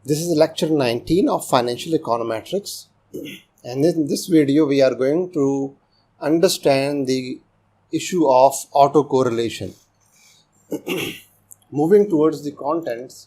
This is lecture 19 of financial econometrics, and in this video we are going to understand the issue of autocorrelation. Moving towards the contents,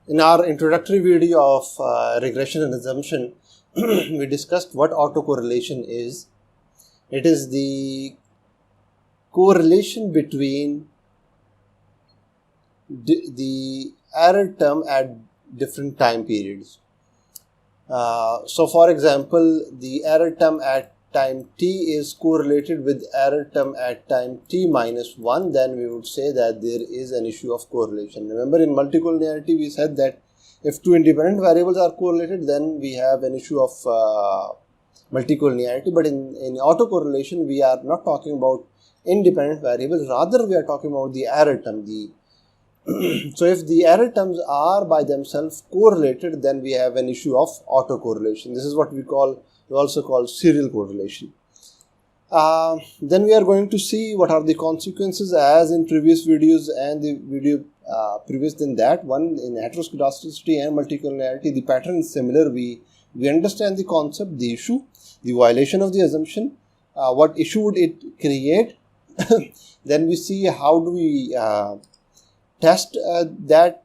in our introductory video of regression and assumption, we discussed what autocorrelation is. It is the correlation between the error term at different time periods. So for example, the error term at time t is correlated with error term at time t minus 1, then we would say that there is an issue of correlation. Remember, in multicollinearity we said that if two independent variables are correlated, then we have an issue of multicollinearity. But in autocorrelation we are not talking about independent variables, rather we are talking about the error term. So if the error terms are by themselves correlated, then we have an issue of autocorrelation. This is what we also call serial correlation. Then we are going to see what are the consequences, as in previous videos and the video previous than that one. In heteroscedasticity and multicollinearity, the pattern is similar. We understand the concept, the issue, the violation of the assumption, what issue would it create. Then we see how do we test that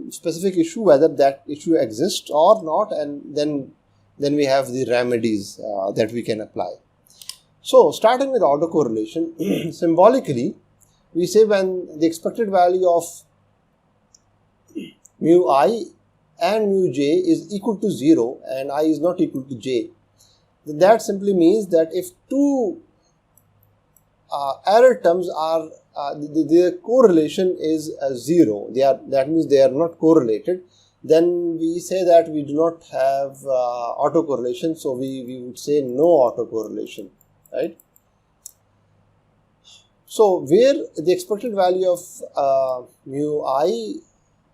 specific issue, whether that issue exists or not, and then we have the remedies that we can apply. So starting with autocorrelation, symbolically we say when the expected value of mu I and mu j is equal to 0 and I is not equal to j, then that simply means that if two error terms are their correlation is 0, that means they are not correlated, then we say that we do not have autocorrelation, so we would say no autocorrelation, right? So where the expected value of mu I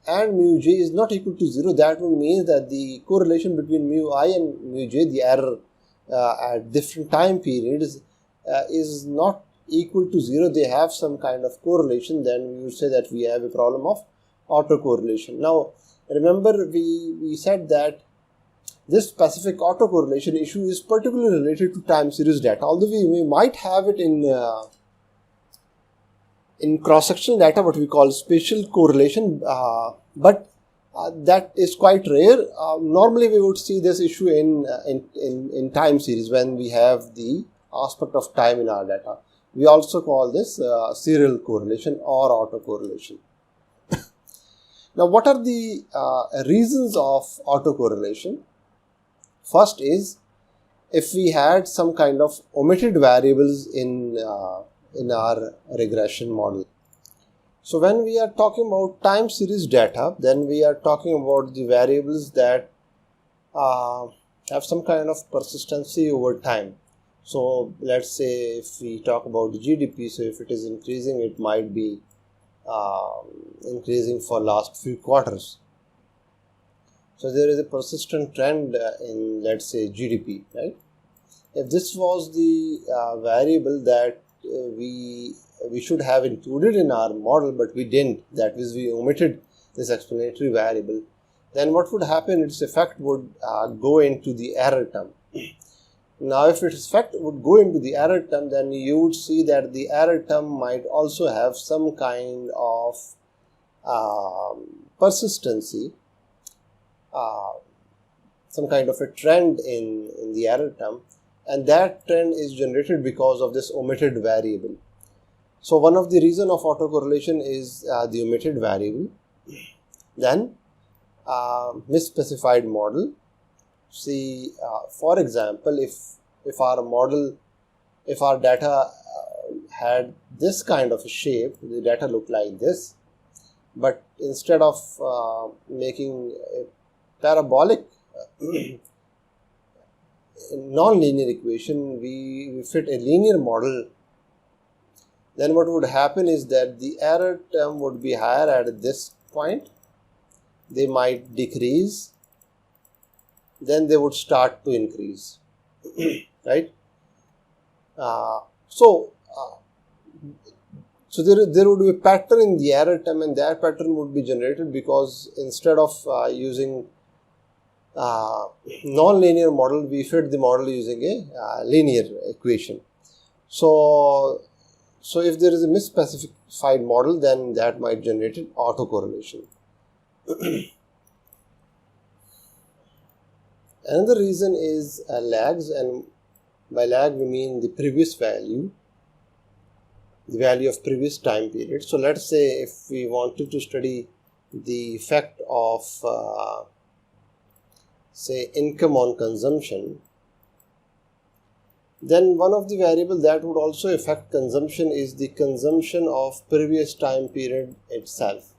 and mu j is not equal to 0, that would mean that the correlation between mu I and mu j, the error at different time periods, is not equal to 0. They have some kind of correlation. Then we would say that we have a problem of autocorrelation. Now remember, we said that this specific autocorrelation issue is particularly related to time series data, although we might have it in cross-sectional data, what we call spatial correlation, but that is quite rare. Normally we would see this issue in time series when we have the aspect of time in our data. We also call this serial correlation or autocorrelation. Now, what are the reasons of autocorrelation? First is if we had some kind of omitted variables in our regression model. So when we are talking about time series data, then we are talking about the variables that have some kind of persistency over time. So let's say if we talk about the GDP, so if it is increasing, it might be increasing for last few quarters. So there is a persistent trend in, let's say, GDP, right? If this was the variable that we should have included in our model, but we didn't, that is, we omitted this explanatory variable, then what would happen? Its effect would go into the error term. Now, if its effect would go into the error term, then you would see that the error term might also have some kind of persistency, some kind of a trend in the error term, and that trend is generated because of this omitted variable. So one of the reasons of autocorrelation is the omitted variable. Then misspecified model. See, for example, if our data had this kind of a shape, the data looked like this, but instead of making a parabolic non-linear equation, we fit a linear model, then what would happen is that the error term would be higher at this point, they might decrease, then they would start to increase, right? So So there would be a pattern in the error term, and that pattern would be generated because instead of using non-linear model, we fit the model using a linear equation. So if there is a misspecified model, then that might generate an autocorrelation. Another reason is lags, and by lag we mean the previous value, the value of previous time period. So let's say if we wanted to study the effect of say income on consumption, then one of the variables that would also affect consumption is the consumption of previous time period itself,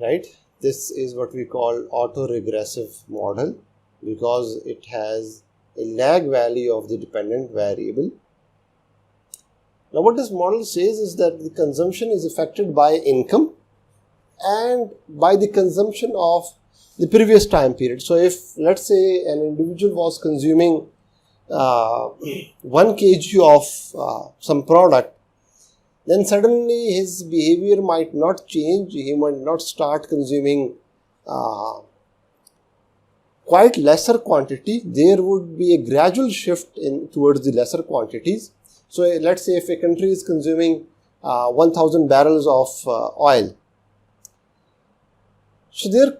right? This is what we call autoregressive model because it has a lag value of the dependent variable. Now what this model says is that the consumption is affected by income and by the consumption of the previous time period. So if let's say an individual was consuming 1 kg of some product, then suddenly his behavior might not change. He might not start consuming quite lesser quantity. There would be a gradual shift towards the lesser quantities. So let's say if a country is consuming 1000 barrels of oil, so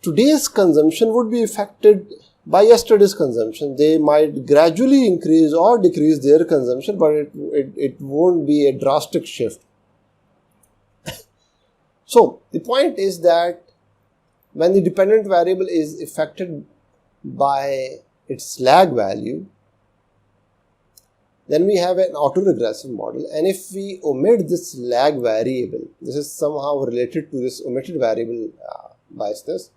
today's consumption would be affected by yesterday's consumption. They might gradually increase or decrease their consumption, but it won't be a drastic shift. So the point is that when the dependent variable is affected by its lag value, then we have an autoregressive model, and if we omit this lag variable, this is somehow related to this omitted variable biasness.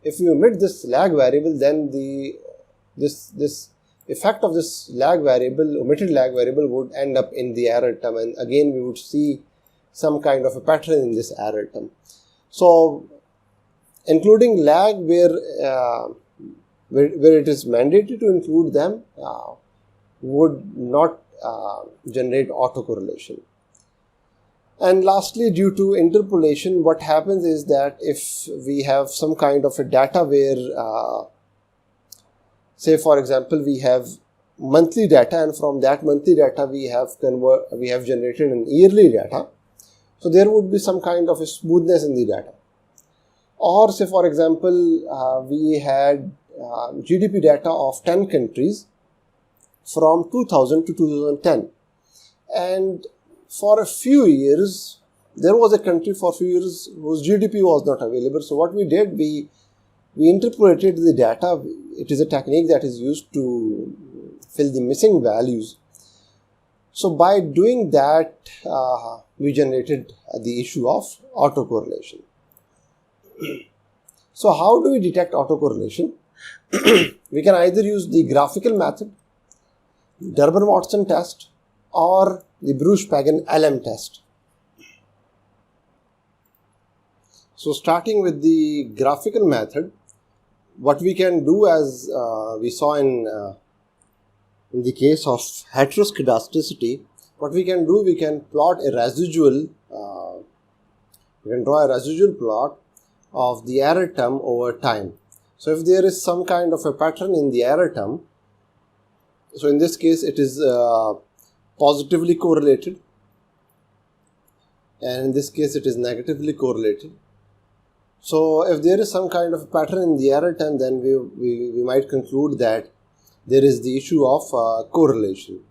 If we omit this lag variable, then this effect of this lag variable, omitted lag variable, would end up in the error term, and again we would see some kind of a pattern in this error term. So including lag where it is mandated to include them would not generate autocorrelation. And lastly, due to interpolation, what happens is that if we have some kind of a data where, say for example, we have monthly data, and from that monthly data we have generated an yearly data, so there would be some kind of a smoothness in the data. Or say for example, we had GDP data of 10 countries from 2000 to 2010, and for a few years, there was a country for a few years whose GDP was not available. So what we did, we interpolated the data. It is a technique that is used to fill the missing values. So by doing that, we generated the issue of autocorrelation. So how do we detect autocorrelation? We can either use the graphical method, Durham-Watson test, or the Bruce-Pagan LM test. So starting with the graphical method, what we can do, as we saw in the case of heteroscedasticity, what we can do, we can plot a residual, we can draw a residual plot of the error term over time. So if there is some kind of a pattern in the error term, so in this case it is positively correlated, and in this case it is negatively correlated. So if there is some kind of pattern in the error term, then we might conclude that there is the issue of correlation.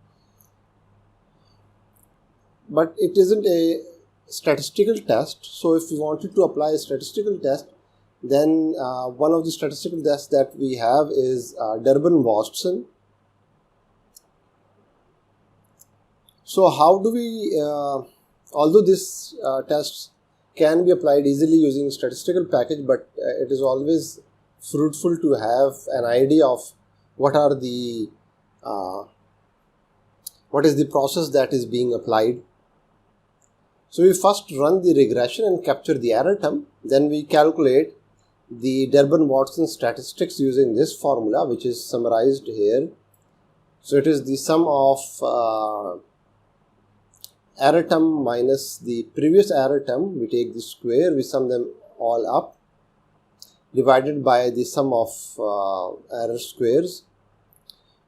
But it isn't a statistical test. So if we wanted to apply a statistical test, then one of the statistical tests that we have is Durham-Watson. So how do we, although this test can be applied easily using statistical package, but it is always fruitful to have an idea of what is the process that is being applied. So we first run the regression and capture the error term, then we calculate the Durham-Watson statistics using this formula, which is summarized here. So it is the sum of error term minus the previous error term, we take the square, we sum them all up, divided by the sum of error squares.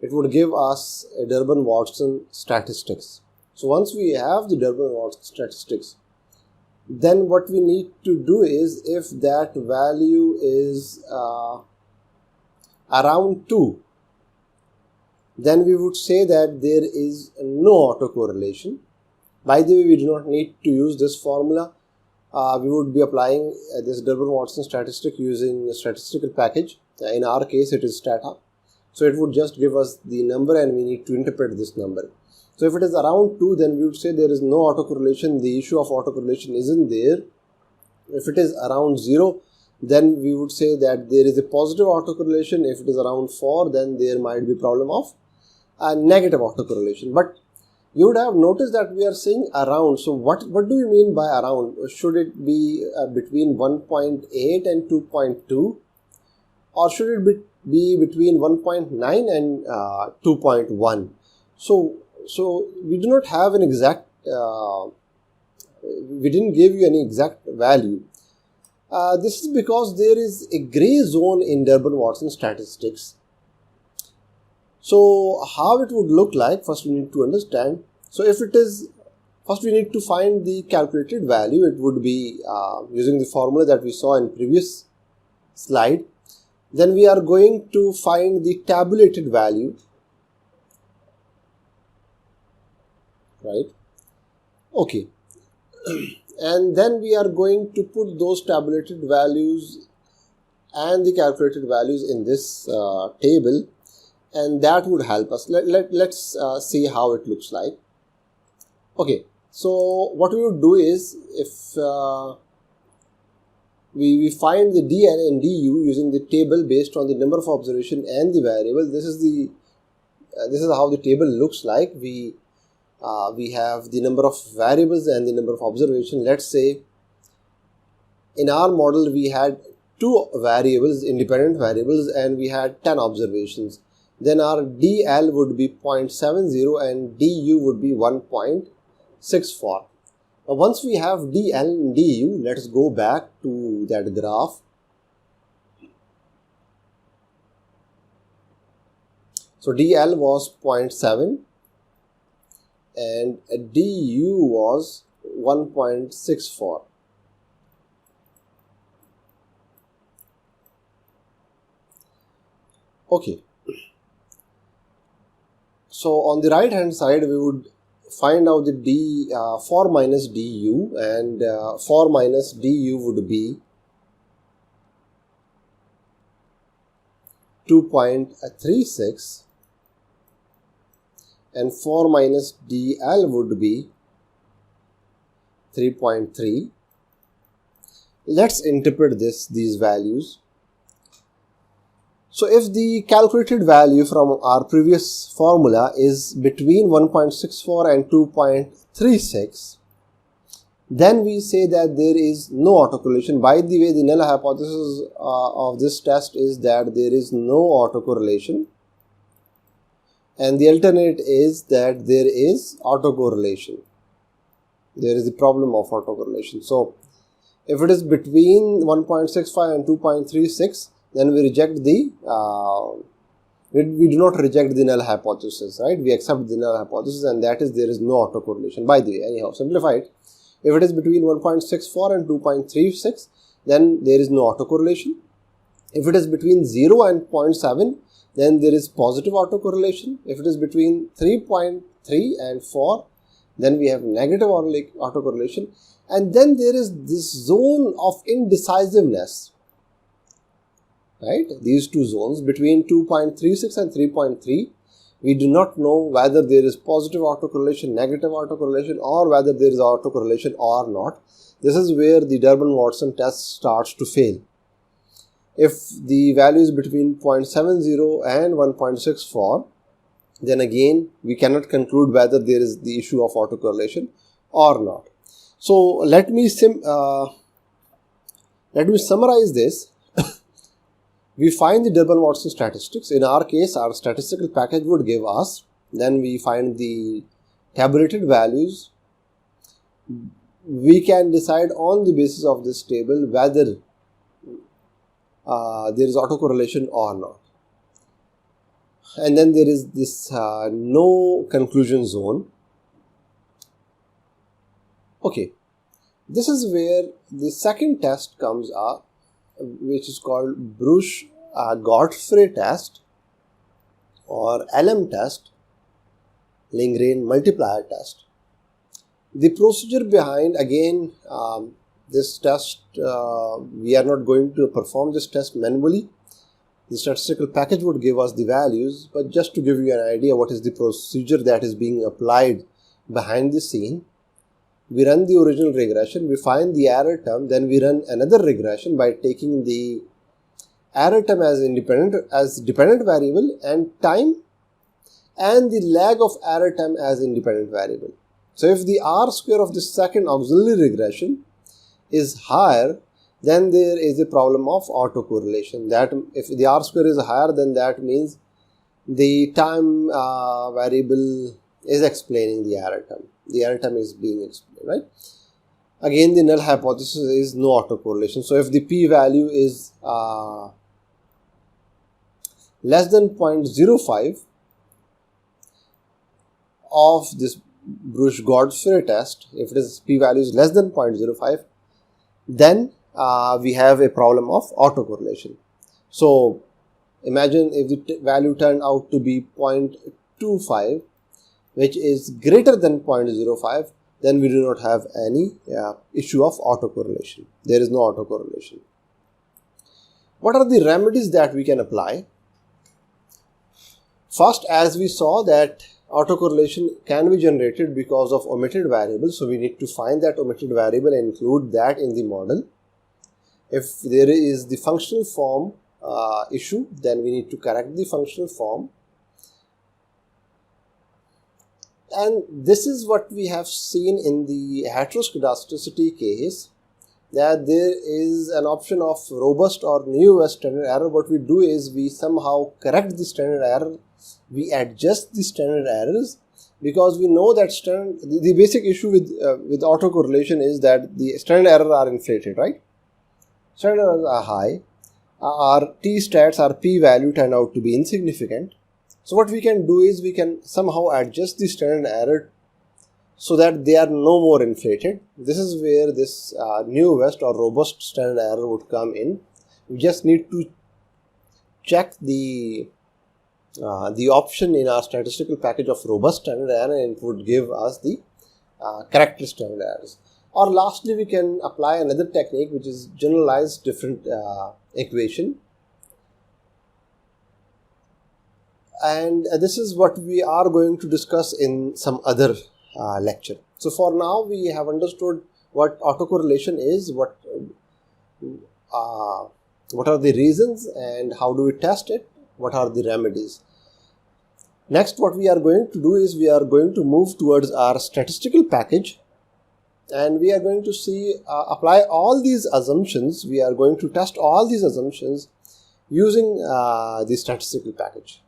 It would give us a Durbin-Watson statistics. So once we have the Durbin-Watson statistics, then what we need to do is, if that value is around 2, then we would say that there is no autocorrelation. By the way, we do not need to use this formula. We would be applying this Durbin-Watson statistic using a statistical package. In our case, it is stata. So it would just give us the number and we need to interpret this number. So if it is around 2, then we would say there is no autocorrelation. The issue of autocorrelation isn't there. If it is around 0, then we would say that there is a positive autocorrelation. If it is around 4, then there might be problem of a negative autocorrelation. But you would have noticed that we are saying around. So what do you mean by around? Should it be between 1.8 and 2.2? Or should it be between 1.9 and 2.1? So we do not have an exact, we didn't give you any exact value. This is because there is a gray zone in Durbin-Watson statistics. So how it would look like, first we need to understand. So if it is, first we need to find the calculated value. It would be using the formula that we saw in previous slide. Then we are going to find the tabulated value, right? Okay. And then we are going to put those tabulated values and the calculated values in this table, and that would help us. Let's see how it looks like. Okay, so what we would do is, if we find the dn and du using the table based on the number of observation and the variable. This is how the table looks like. We have the number of variables and the number of observation. Let's say in our model we had 2 variables, independent variables, and we had 10 observations. Then our dl would be 0.70 and du would be 1.64. Now once we have dl and du, let's go back to that graph. So dl was 0.7 and du was 1.64. Okay. So on the right hand side, we would find out the 4 minus du, and 4 minus du would be 2.36, and 4 minus dl would be 3.3. Let's interpret these values. So if the calculated value from our previous formula is between 1.64 and 2.36, then we say that there is no autocorrelation. By the way, the null hypothesis of this test is that there is no autocorrelation, and the alternate is that there is autocorrelation. There is the problem of autocorrelation. So if it is between 1.65 and 2.36, then we reject the, we do not reject the null hypothesis, right? We accept the null hypothesis, and that is there is no autocorrelation. By the way, anyhow, simplified, if it is between 1.64 and 2.36, then there is no autocorrelation. If it is between 0 and 0.7, then there is positive autocorrelation. If it is between 3.3 and 4, then we have negative autocorrelation. And then there is this zone of indecisiveness. Right? These two zones between 2.36 and 3.3, we do not know whether there is positive autocorrelation, negative autocorrelation, or whether there is autocorrelation or not. This is where the Durbin-Watson test starts to fail. If the value is between 0.70 and 1.64, then again we cannot conclude whether there is the issue of autocorrelation or not. So let me summarize this. We find the Durbin-Watson statistics. In our case, our statistical package would give us, then we find the tabulated values, we can decide on the basis of this table whether there is autocorrelation or not. And then there is this no conclusion zone. Okay, this is where the second test comes up, which is called Godfrey test or LM test, Lagrange multiplier test. The procedure behind, again, this test, we are not going to perform this test manually. The statistical package would give us the values, but just to give you an idea what is the procedure that is being applied behind the scene. We run the original regression, we find the error term, then we run another regression by taking the error term as dependent variable and time, and the lag of error term as independent variable. So if the R square of the second auxiliary regression is higher, then there is a problem of autocorrelation. That if the R square is higher, then that means the time variable is explaining the error term. The error term is being explained, right? Again, the null hypothesis is no autocorrelation. So if the p-value is less than 0.05 of this Godfrey test, if it is p-value is less than 0.05, then we have a problem of autocorrelation. So imagine if the value turned out to be 0.25, which is greater than 0.05, then we do not have any issue of autocorrelation. There is no autocorrelation. What are the remedies that we can apply? First, as we saw that autocorrelation can be generated because of omitted variables, so we need to find that omitted variable and include that in the model. If there is the functional form issue, then we need to correct the functional form. And this is what we have seen in the heteroscedasticity case, that there is an option of robust or new standard error. What we do is we somehow correct the standard error, we adjust the standard errors, because we know that the basic issue with autocorrelation is that the standard errors are inflated, right? Standard errors are high, our t-stats, our p-value turn out to be insignificant. So what we can do is we can somehow adjust the standard error so that they are no more inflated. This is where this new best or robust standard error would come in. We just need to check the option in our statistical package of robust standard error, and it would give us the correct standard errors. Or lastly, we can apply another technique, which is generalized different equation. And this is what we are going to discuss in some other lecture. So for now, we have understood what autocorrelation is, what are the reasons and how do we test it, what are the remedies. Next, what we are going to do is we are going to move towards our statistical package, and we are going to see apply all these assumptions. We are going to test all these assumptions using the statistical package.